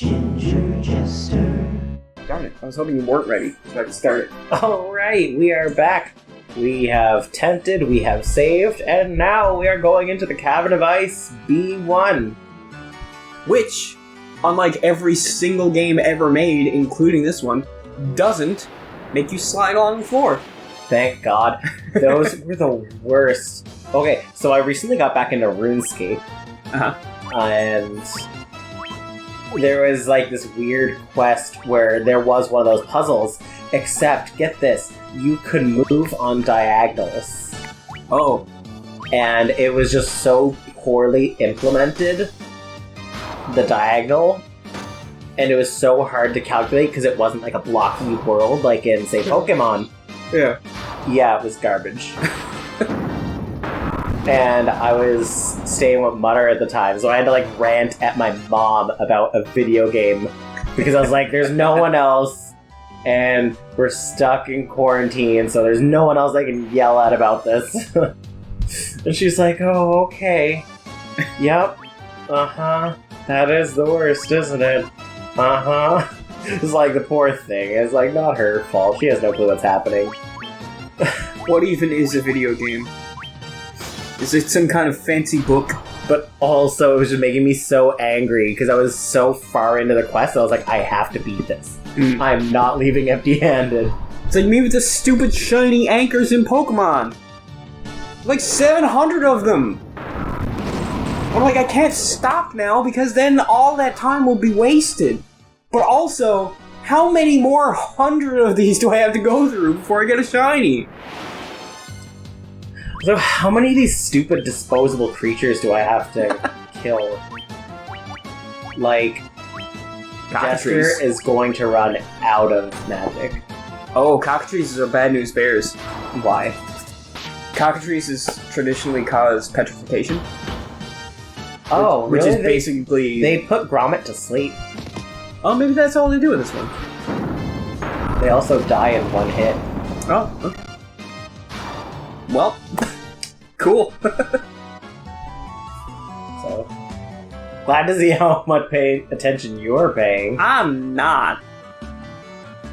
Ginger Jester. Darn it, I was hoping you weren't ready so I could start it. Alright, we are back. We have tented, we have saved, and now we are going into the Cavern of Ice B1. Which, unlike every single game ever made, including this one, doesn't make you slide along the floor. Thank God. Those were the worst. Okay, so I recently got back into RuneScape. Uh-huh. And there was like this weird quest where there was one of those puzzles, except, get this, you could move on diagonals. Oh. And it was just so poorly implemented, the diagonal, and it was so hard to calculate because it wasn't like a blocky world like in, say, Pokemon. Yeah. Yeah, it was garbage. And I was staying with Mutter at the time, so I had to like rant at my mom about a video game because I was like, there's no one else, and we're stuck in quarantine, so there's no one else I can yell at about this. And she's like, oh, okay. Yep. Uh-huh. That is the worst, isn't it? Uh-huh. It's like the poor thing. It's like not her fault. She has no clue what's happening. What even is a video game? Is it some kind of fancy book? But also, it was just making me so angry because I was so far into the quest. I was like, I have to beat this. I'm not leaving empty-handed. It's like me with the stupid shiny anchors in Pokemon. Like 700 of them. I'm like, I can't stop now because then all that time will be wasted. But also, how many more 100 of these do I have to go through before I get a shiny? So how many of these stupid disposable creatures do I have to kill? Like, Jester is going to run out of magic. Oh, cockatrices are bad news bears. Why? Cockatrices traditionally cause petrification. Oh, which really? is basically... They put Grommet to sleep. Oh, maybe that's all they do in this one. They also die in one hit. Oh, okay. Well, cool. So, glad to see how much attention you're paying. I'm not.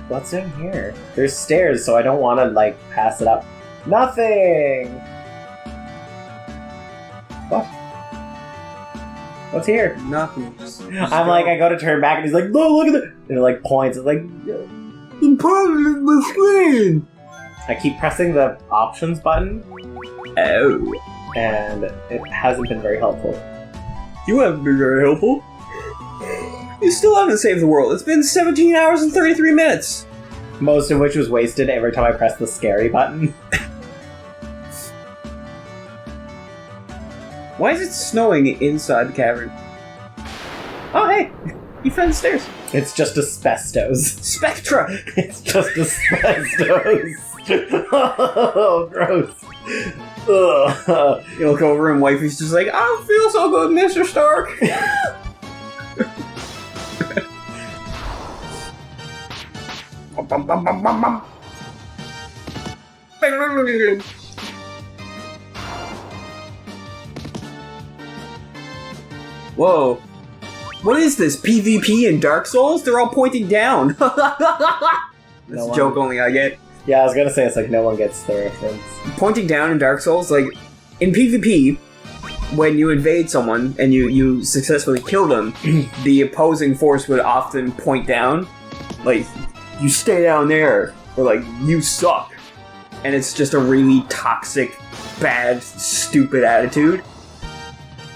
What's in here? There's stairs, so I don't want to, like, pass it up. Nothing! What? What's here? Nothing. I'm like, I go to turn back, and he's like, "No, look at it!" And it, like, points. It's like, important the screen! I keep pressing the options button. Oh. And it hasn't been very helpful. You haven't been very helpful. You still haven't saved the world. It's been 17 hours and 33 minutes. Most of which was wasted every time I pressed the scary button. Why is it snowing inside the cavern? Oh, hey! You found the stairs. It's just asbestos. Spectra! It's just asbestos. Oh, gross. Ugh. You look over and wifey's just like, I don't feel so good, Mr. Stark. Whoa. What is this? PvP in Dark Souls? They're all pointing down. That's a joke only I get. Yeah, I was gonna say, it's like no one gets the reference. Pointing down in Dark Souls, like, in PvP, when you invade someone and you successfully kill them, the opposing force would often point down, like, you stay down there, or like, you suck. And it's just a really toxic, bad, stupid attitude.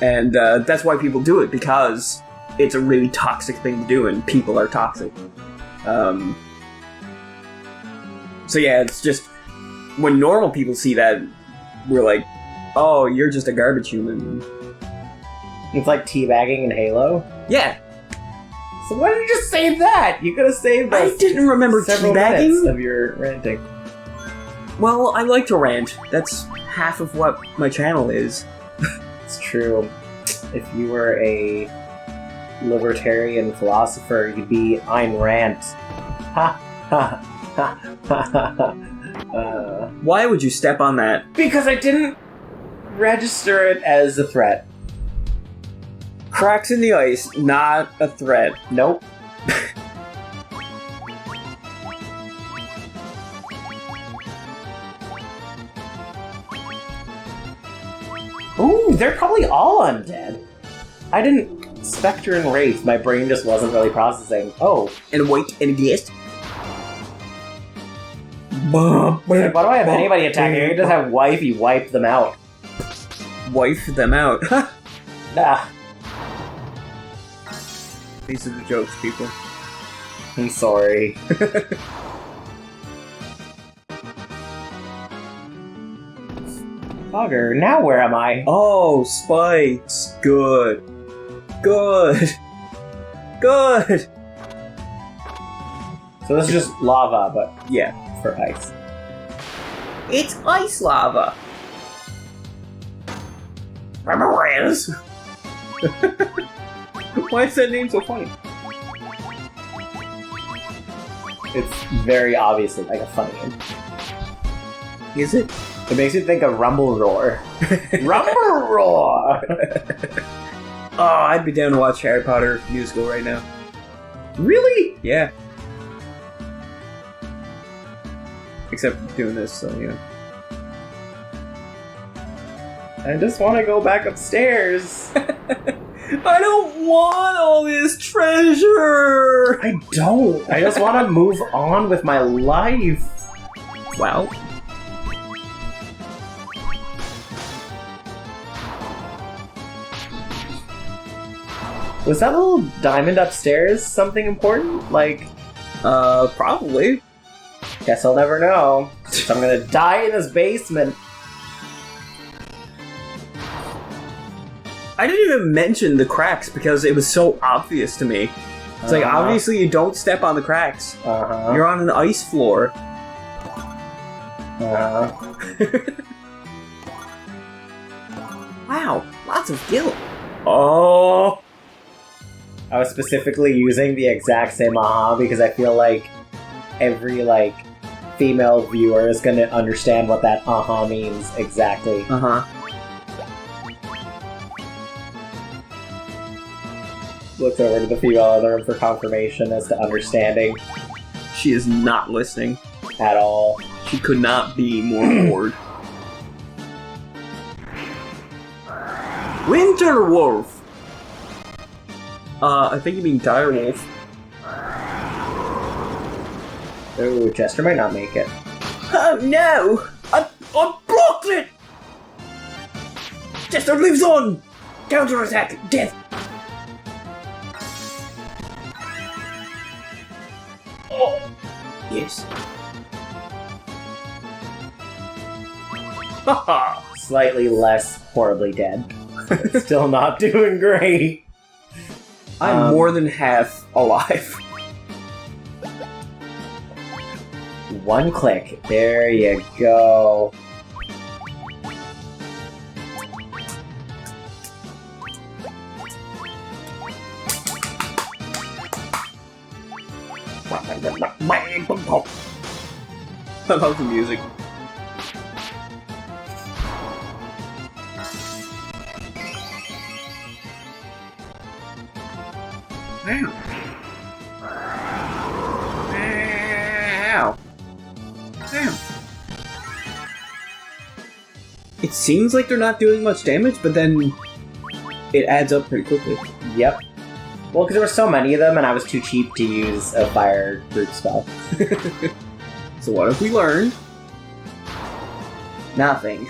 And that's why people do it, because it's a really toxic thing to do, and people are toxic. So yeah, it's just, when normal people see that, we're like, oh, you're just a garbage human. It's like teabagging in Halo. Yeah. So why did you just say that? You could have saved us. I didn't remember several teabagging minutes of your ranting. Well, I like to rant. That's half of what my channel is. It's true. If you were a libertarian philosopher, you'd be Ayn Rand. Ha ha ha ha ha. Why would you step on that? Because I didn't register it as a threat. Cracks in the ice, not a threat. Nope. Ooh, they're probably all undead. I didn't... Spectre and Wraith, my brain just wasn't really processing. Oh. And wait, and guess. Why do I have anybody attacking? I can just have Wifey wipe them out. Wife them out. Ah, These are the jokes, people. I'm sorry. Bugger, now where am I? Oh, spikes. Good. Good. Good. So this is just lava, but Yeah. for ice. It's ice lava. Ramirez. Why is that name so funny? It's very obviously like a funny name. Is it? It makes you think of Rumble Roar. Rumble Roar! Oh, I'd be down to watch Harry Potter musical right now. Really? Yeah. Except doing this, so you know. I just want to go back upstairs. I don't want all this treasure! I don't. I just want to move on with my life. Well. Was that little diamond upstairs something important? Like, Probably. guess I'll never know. So I'm gonna die in this basement. I didn't even mention the cracks because it was so obvious to me. It's like, obviously you don't step on the cracks. Uh-huh. You're on an ice floor. Uh-huh. Wow, lots of guilt. Oh. I was specifically using the exact same aha because I feel like every, like, female viewer is gonna understand what that aha means exactly. Uh-huh. Looks over to the female other room for confirmation as to understanding She is not listening. at all. She could not be more bored. Winter Wolf! I think you mean Dire Wolf. Ooh, Jester might not make it. Oh no! I blocked it! Jester lives on! Counterattack! Death! Oh! Yes. Haha! Slightly less horribly dead. Still not doing great. I'm more than half alive. One click. There you go. I love the music. Wow. Ow. Ow. It seems like they're not doing much damage, but then it adds up pretty quickly. Yep. Well, because there were so many of them, and I was too cheap to use a fire group spell. So what have we learned? Nothing.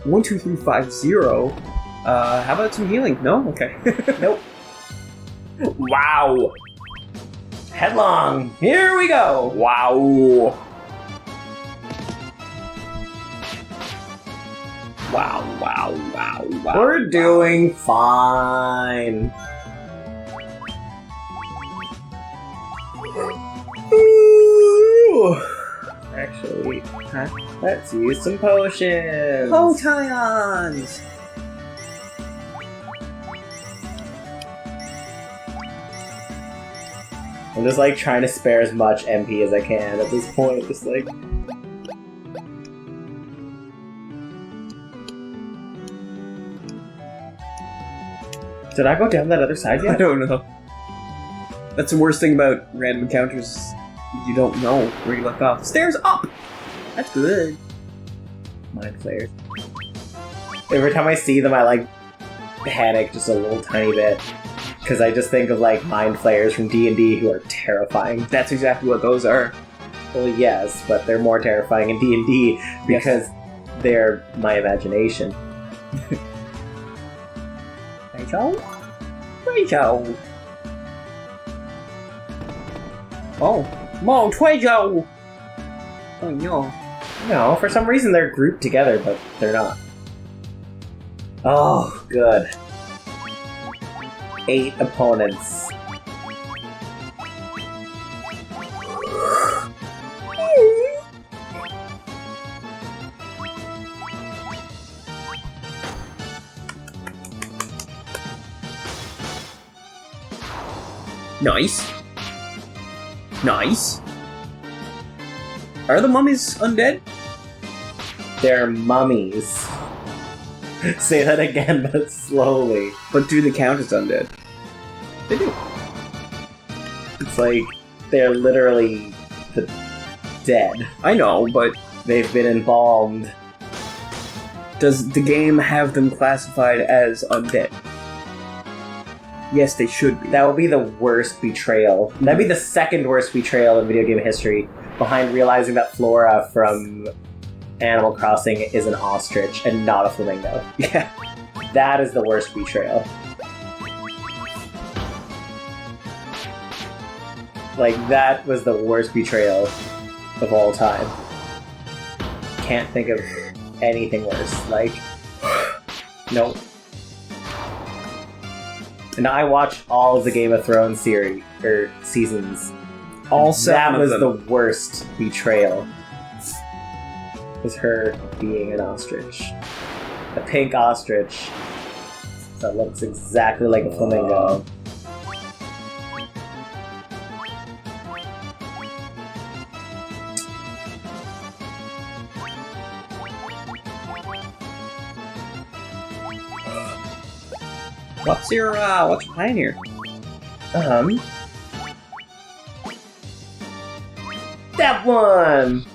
1, 2, 3, 5, 0. How about some healing? No? Okay. Nope. Wow. Headlong! Here we go! Wow. Wow, wow, wow, wow. We're doing fine. Ooh. Actually, let's use some potions. Potions! I'm just like trying to spare as much MP as I can at this point. Just like Did I go down that other side I yet? don't know. That's the worst thing about random encounters. You don't know where you left off. Stairs up! That's good. Mind flayers. Every time I see them, I like panic just a little tiny bit. Because I just think of like mind flayers from D&D who are terrifying. That's exactly what those are. Well, yes, but they're more terrifying in D&D because they're my imagination. Rachel? Rachel! Oh. Mo, Twejo! Oh no. No, for some reason they're grouped together, but they're not. Oh, good. 8 opponents. Nice. Nice. Are the mummies undead? They're mummies. Say that again, but slowly. But do they count as undead? They do. It's like they're literally dead. I know, but They've been embalmed. does the game have them classified as undead? Yes, they should be. That would be the worst betrayal. That'd be the second worst betrayal in video game history, behind realizing that Flora from Animal Crossing is an ostrich and not a flamingo. Yeah. That is the worst betrayal. Like, that was the worst betrayal of all time. Can't think of anything worse. Like, nope. And I watched all of the Game of Thrones seasons. All 7 That was of the them. worst betrayal. Was her being an ostrich. A pink ostrich that looks exactly like a flamingo. What's your plan here? That one!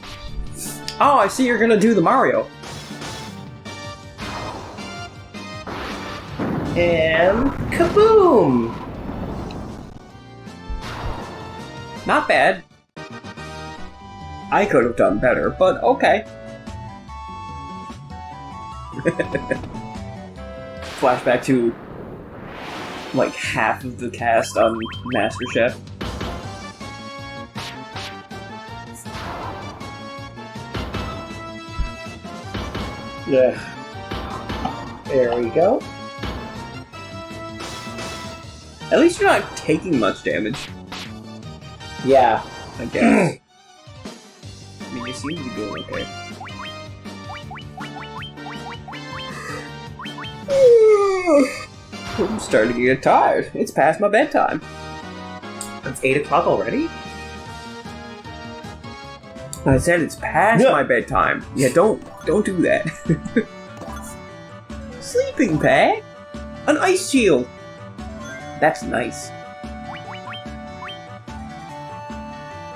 Oh, I see you're gonna do the Mario. And kaboom! Not bad. I could have done better, but okay. Flashback to like half of the cast on MasterChef. Yeah. There we go. At least you're not taking much damage, Yeah. I guess. I mean, you seem to be doing okay. I'm starting to get tired. It's past my bedtime. It's 8 o'clock already? I said it's past my bedtime. Yeah, don't do that. Sleeping pad? An ice shield. That's nice.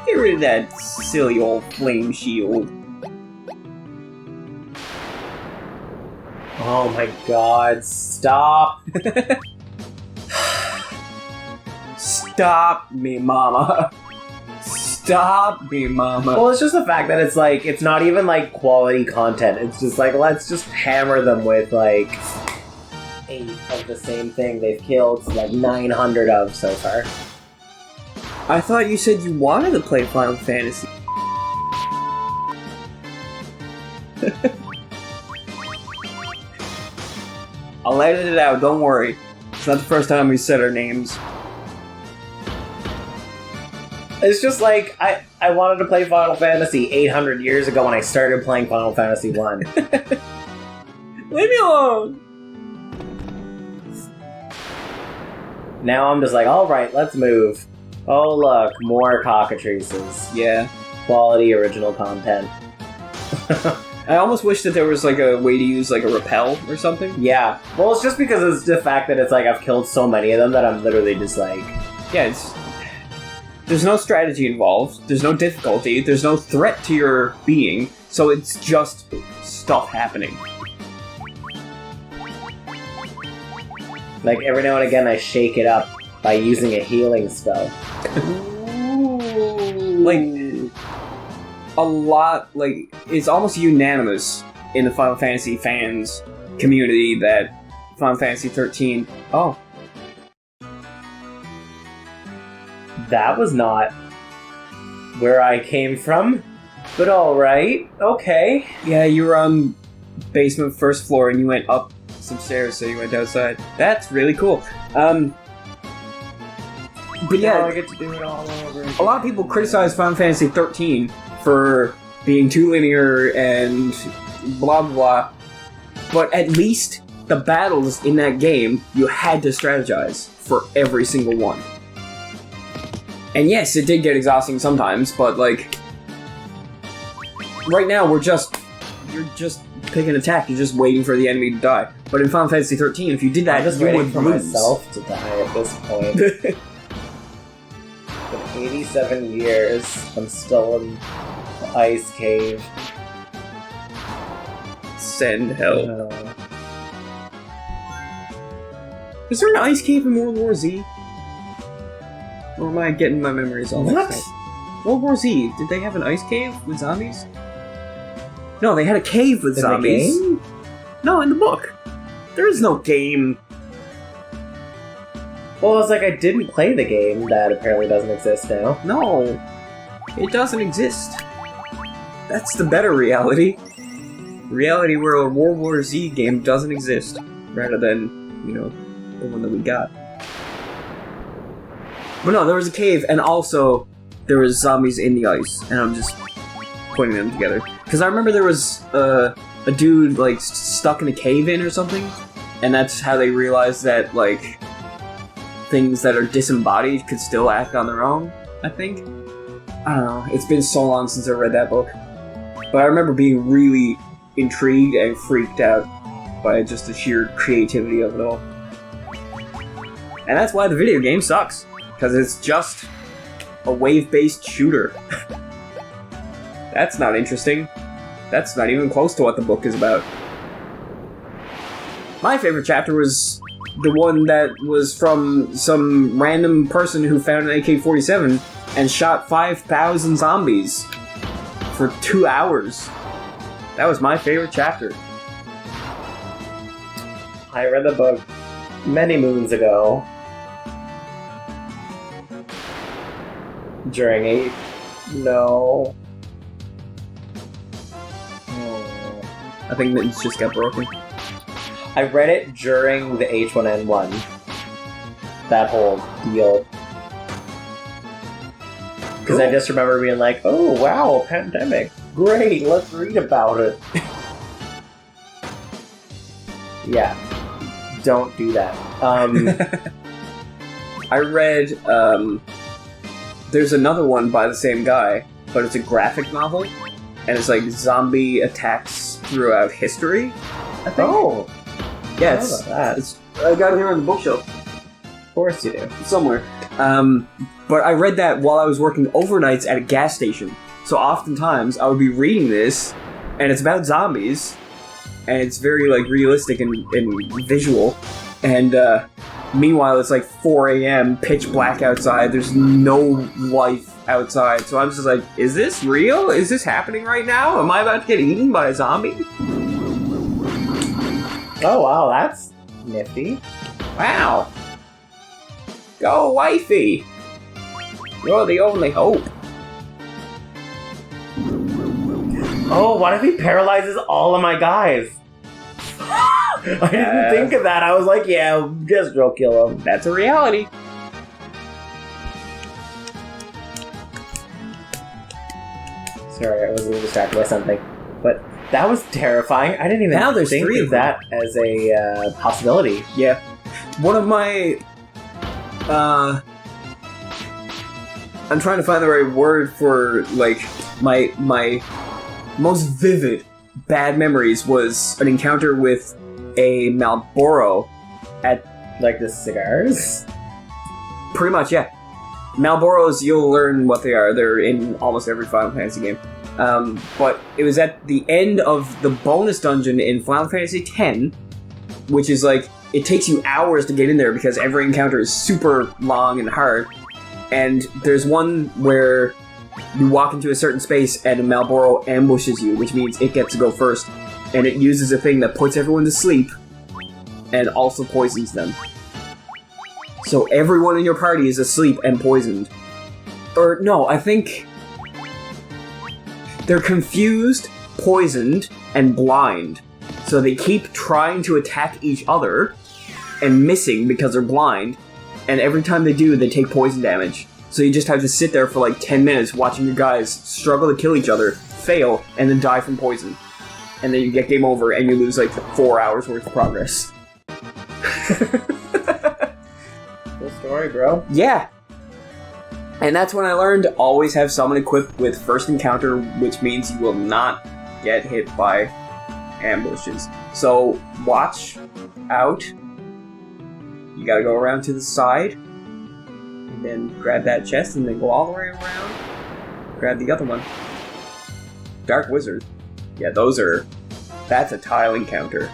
Get rid of that silly old flame shield. Oh my god, stop! Stop me, mama. Stop me, mama. Well, it's just the fact that it's like, it's not even like quality content. It's just like, let's just hammer them with like 8 of the same thing they've killed like 900 of so far. I thought you said you wanted to play Final Fantasy. I'll edit it out, don't worry. It's not the first time we said our names. It's just like, I wanted to play Final Fantasy 800 years ago when I started playing Final Fantasy 1. Leave me alone! Now I'm just like, alright, let's move. Oh look, more cockatrices. Yeah. Quality original content. I almost wish that there was like a way to use like a repel or something. Yeah. Well, it's just because it's the fact that it's like I've killed so many of them that I'm literally just like... Yeah, there's no strategy involved, there's no difficulty, there's no threat to your being, so it's just stuff happening. Like, every now and again I shake it up by using a healing spell. Like, a lot, like, it's almost unanimous in the Final Fantasy fans community that Final Fantasy 13... Oh. That was not where I came from, but alright, okay. Yeah, you were on basement first floor and you went up some stairs, so you went outside. That's really cool. But yeah, Now I get to do it all over again. A lot of people criticize Final Fantasy 13 for being too linear and blah blah blah, but at least the battles in that game, you had to strategize for every single one. And yes, it did get exhausting sometimes, but like, right now you're just picking an attack, you're just waiting for the enemy to die. But in Final Fantasy 13, if you did that, I'm just you waiting would for lose. myself to die at this point. In 87 years, I'm still in the ice cave. Send help. Oh. Is there an ice cave in World War Z? Or am I getting my memories all What? mixed up? World War Z, did they have an ice cave with zombies? No, they had a cave with In the zombies. game? No, in the book. There is no game. Well, it's like I didn't play the game that apparently doesn't exist now. No, it doesn't exist. That's the better reality. Reality where a World War Z game doesn't exist, rather than, you know, the one that we got. But no, there was a cave, and also there was zombies in the ice, and I'm just putting them together. Because I remember there was a dude, like, stuck in a cave-in or something, and that's how they realized that, like, things that are disembodied could still act on their own, I think. I don't know, it's been so long since I read that book. But I remember being really intrigued and freaked out by just the sheer creativity of it all. And that's why the video game sucks. Because it's just a wave-based shooter. That's not interesting. That's not even close to what the book is about. My favorite chapter was the one that was from some random person who found an AK-47 and shot 5,000 zombies for 2 hours. That was my favorite chapter. I read the book many moons ago. During a... No. I think Mittens just got broken. I read it during the H1N1. That whole deal. Because I just remember being like, oh wow, pandemic. Great, let's read about it. Yeah. Don't do that. I read, there's another one by the same guy, but it's a graphic novel, and it's like zombie attacks throughout history, I think. Oh! Yeah, I know about that. I got it here on the bookshelf. Of course you do. Somewhere. But I read that while I was working overnights at a gas station. So oftentimes I would be reading this, and it's about zombies, and it's very like realistic and visual. And meanwhile, it's like 4 a.m., pitch black outside. There's no life outside. So I'm just like, is this real? Is this happening right now? Am I about to get eaten by a zombie? Oh wow, that's nifty. Wow. Go, wifey. You're the only hope. Oh, what if he paralyzes all of my guys? I didn't think of that. I was like, yeah, Jester will kill him. That's a reality. Sorry, I was a little distracted by something. But that was terrifying. I didn't even Now there's think 3 of of them. that as a possibility. Yeah. One of my... I'm trying to find the right word for, like, my most vivid bad memories was an encounter with a Malboro at... Like the cigars? Pretty much, yeah. Malboros, you'll learn what they are. They're in almost every Final Fantasy game. But it was at the end of the bonus dungeon in Final Fantasy X, which is like, it takes you hours to get in there because every encounter is super long and hard. And there's one where you walk into a certain space and a Malboro ambushes you, which means it gets to go first. And it uses a thing that puts everyone to sleep and also poisons them. So everyone in your party is asleep and poisoned. Or no, I think they're confused, poisoned, and blind. So they keep trying to attack each other and missing because they're blind. And every time they do, they take poison damage. So you just have to sit there for like 10 minutes watching your guys struggle to kill each other, fail, and then die from poison. And then you get game over and you lose like 4 hours worth of progress. Cool story, bro. Yeah. And that's when I learned to always have someone equipped with first encounter, which means you will not get hit by ambushes. So watch out. You gotta go around to the side, and then grab that chest, and then go all the way around. Grab the other one. Dark Wizard. Yeah, that's a tile encounter.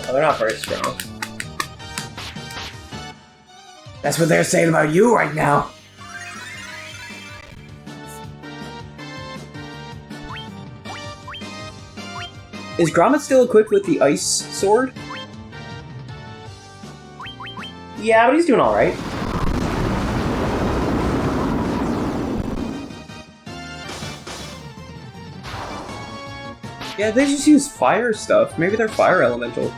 Oh, they're not very strong. That's what they're saying about you right now. Is Gromit still equipped with the ice sword? Yeah, but he's doing alright. Yeah, they just use fire stuff. Maybe they're fire elemental.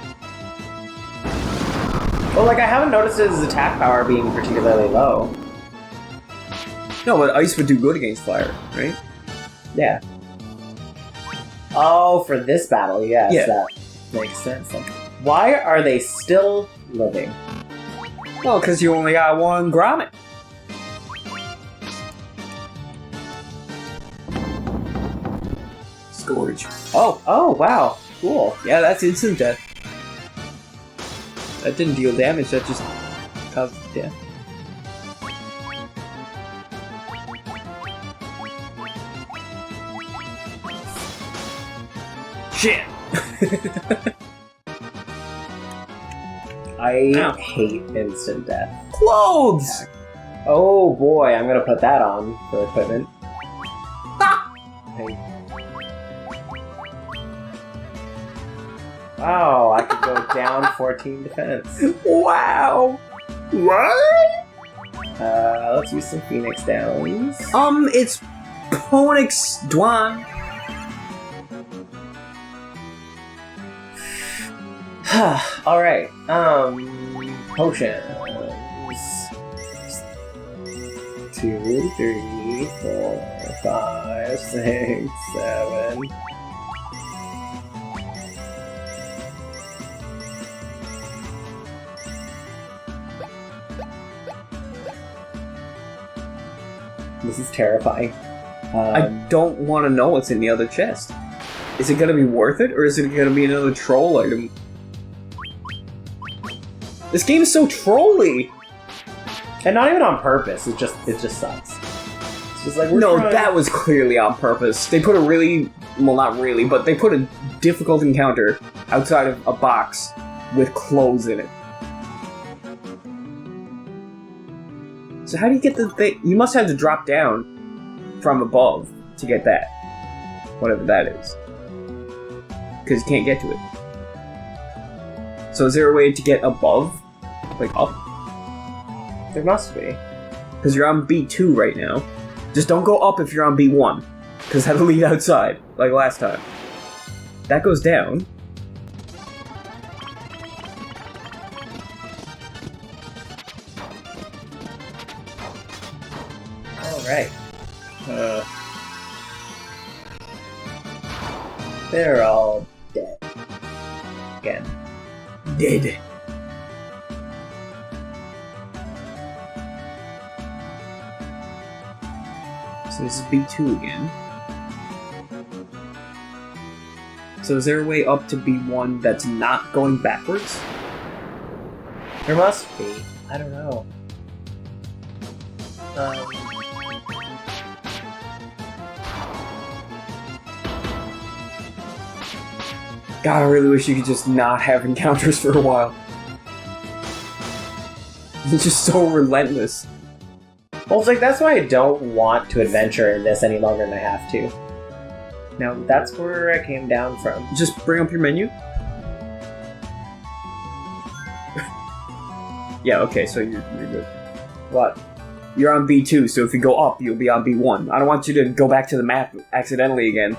Well, like, I haven't noticed his attack power being particularly low. No, but ice would do good against fire, right? Yeah. Oh, for this battle, yes, Yeah. that makes sense. Like, why are they still living? Well, because you only got one Gromit. Scourge. Oh, wow, cool. Yeah, that's instant death. That didn't deal damage, that just caused death. Shit! I Ow. hate instant death. Clothes! Oh boy, I'm gonna put that on for equipment. Ah! Hey. Wow, I could go down 14 defense. Wow! What? Let's use some Phoenix Downs. It's Ponix Dwan. Alright, potions. 2, 3, 4, 5, 6, 7. This is terrifying. I don't want to know what's in the other chest. Is it gonna be worth it, or is it gonna be another troll item? This game is so trolly! And not even on purpose, it just sucks. It's just like, No, that was clearly on purpose. They put a really... Well, not really, but they put a difficult encounter outside of a box with clothes in it. So how do you get the thing? You must have to drop down from above to get that. Whatever that is. Because you can't get to it. So is there a way to get above? Like up? There must be. Because you're on B2 right now. Just don't go up if you're on B1. Because that'll lead outside, like last time. That goes down. Alright. They're all dead. Again. dead. So this is B2 again. So is there a way up to B1 that's not going backwards? There must be. I don't know. God, I really wish you could just not have encounters for a while. It's just so relentless. Well, it's like, that's why I don't want to adventure in this any longer than I have to. Now, that's where I came down from. Just bring up your menu. Yeah, okay, so you're good. What? You're on B2, so if you go up, you'll be on B1. I don't want you to go back to the map accidentally again.